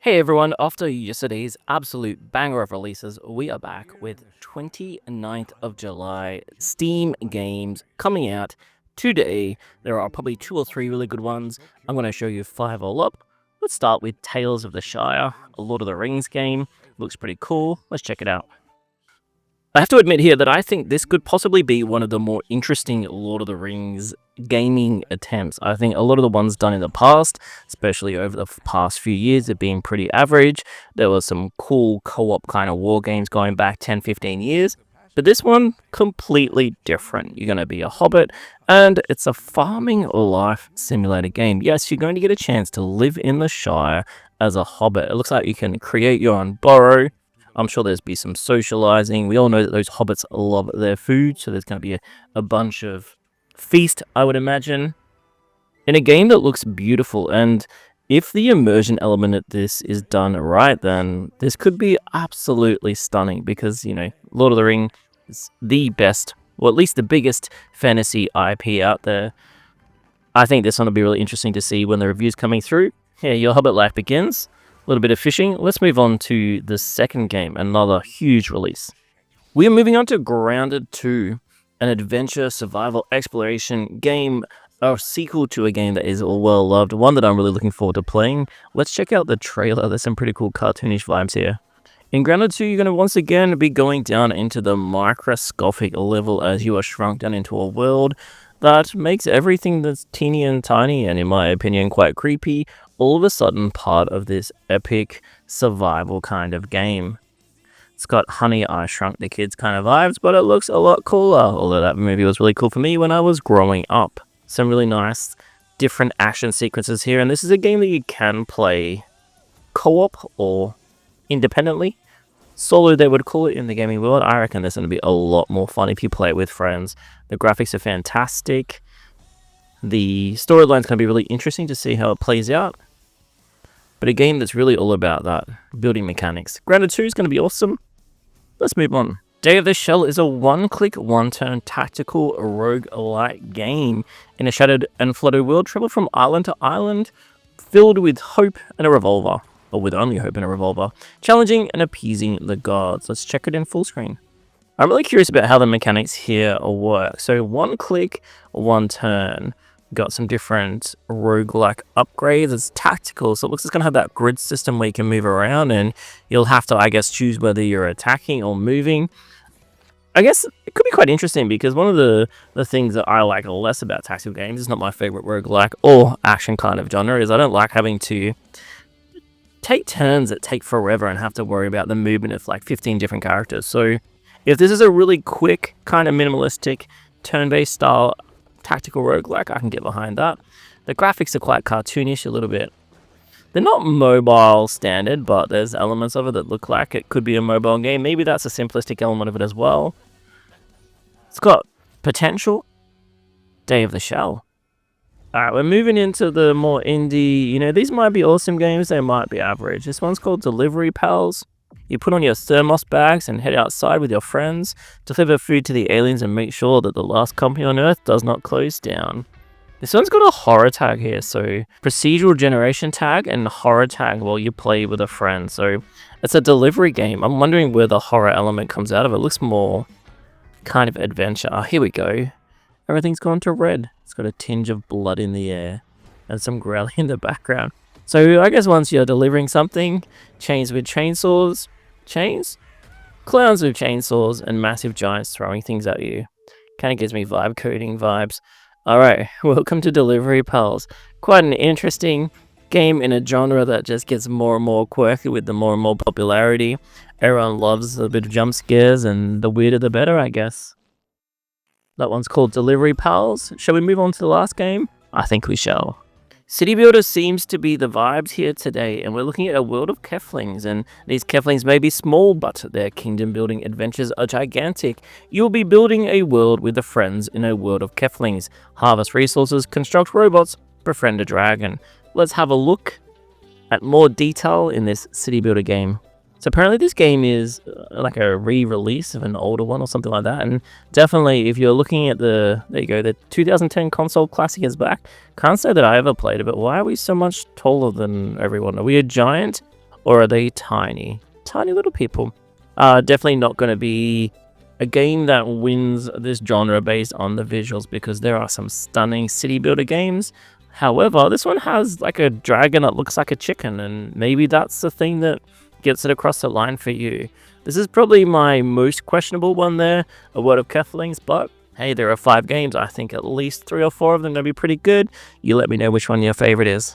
Hey everyone, after yesterday's absolute banger of releases, we are back with 29th of July Steam games coming out today. There are probably 2 or 3 really good ones. I'm going to show you 5 all up. Let's start with Tales of the Shire, a Lord of the Rings game. Looks pretty cool. Let's check it out. I have to admit here that I think this could possibly be one of the more interesting Lord of the Rings gaming attempts. I think a lot of the ones done in the past, especially over the past few years, have been pretty average. There was some cool co-op kind of war games going back 10-15 years. But this one, completely different. You're going to be a hobbit, and it's a farming life simulator game. Yes, you're going to get a chance to live in the Shire as a hobbit. It looks like you can create your own burrow. I'm sure there's be some socializing. We all know that those hobbits love their food, so there's going to be a bunch of feast, I would imagine, in a game that looks beautiful. And if the immersion element of this is done right, then this could be absolutely stunning because, Lord of the Rings is the best, or at least the biggest fantasy IP out there. I think this one will be really interesting to see when the review's coming through. Yeah, your hobbit life begins. A little bit of fishing. Let's move on to the second game, another huge release. We are moving on to Grounded 2, an adventure survival exploration game, a sequel to a game that is well loved, one that I'm really looking forward to playing. Let's check out the trailer. There's some pretty cool cartoonish vibes here. In Grounded 2, you're going to once again be going down into the microscopic level as you are shrunk down into a world that makes everything that's teeny and tiny, and in my opinion quite creepy, all of a sudden part of this epic survival kind of game. It's got Honey, I Shrunk the Kids kind of vibes, but it looks a lot cooler, although that movie was really cool for me when I was growing up. Some really nice different action sequences here, and this is a game that you can play co-op or independently. Solo, they would call it in the gaming world. I reckon this is going to be a lot more fun if you play it with friends. The graphics are fantastic. The storyline's going to be really interesting to see how it plays out. But a game that's really all about that, building mechanics. Grounded 2 is going to be awesome. Let's move on. Day of the Shell is a one-click, one-turn tactical roguelike game in a shattered and flooded world. Travel from island to island, filled with hope and a revolver. Or with only hope and a revolver, challenging and appeasing the gods. Let's check it in full screen. I'm really curious about how the mechanics here work. So one click, one turn. Got some different roguelike upgrades. It's tactical, so it looks like it's going to have that grid system where you can move around, and you'll have to, I guess, choose whether you're attacking or moving. I guess it could be quite interesting because one of the things that I like less about tactical games, is not my favorite roguelike or action kind of genre, is I don't like having to take turns that take forever and have to worry about the movement of like 15 different characters. So if this is a really quick, kind of minimalistic, turn-based style tactical roguelike, I can get behind that. The graphics are quite cartoonish a little bit. They're not mobile standard, but there's elements of it that look like it could be a mobile game. Maybe that's a simplistic element of it as well. It's got potential. Day of the Shell. Alright, we're moving into the more indie, these might be awesome games, they might be average. This one's called Delivery Pals. You put on your thermos bags and head outside with your friends, deliver food to the aliens and make sure that the last company on Earth does not close down. This one's got a horror tag here, so procedural generation tag and horror tag while you play with a friend. So it's a delivery game. I'm wondering where the horror element comes out of. It looks more kind of adventure. Oh, here we go. Everything's gone to red. It's got a tinge of blood in the air and some growling in the background. So I guess once you're delivering something, chains with chainsaws, clowns with chainsaws, and massive giants throwing things at you. Kind of gives me vibe coding vibes. Alright, welcome to Delivery Pals. Quite an interesting game in a genre that just gets more and more quirky with the more and more popularity. Everyone loves a bit of jump scares, and the weirder the better, I guess. That one's called Delivery Pals. Shall we move on to the last game? I think we shall. City Builder seems to be the vibes here today, and we're looking at a world of Keflings, and these Keflings may be small, but their kingdom building adventures are gigantic. You'll be building a world with the friends in a world of Keflings. Harvest resources, construct robots, befriend a dragon. Let's have a look at more detail in this City Builder game. So apparently this game is like a re-release of an older one or something like that, and definitely if you're looking at the 2010 console classic is back. Can't say that I ever played it, but why are we so much taller than everyone? Are we a giant? or are they tiny? Tiny little people. Definitely not going to be a game that wins this genre based on the visuals, because there are some stunning city builder games. However, this one has like a dragon that looks like a chicken, and maybe that's the thing that gets it across the line for you. This is probably my most questionable one there, A Word of Kethlings, but hey, there are 5 games. I think at least 3 or 4 of them are going to be pretty good. You let me know which one your favorite is.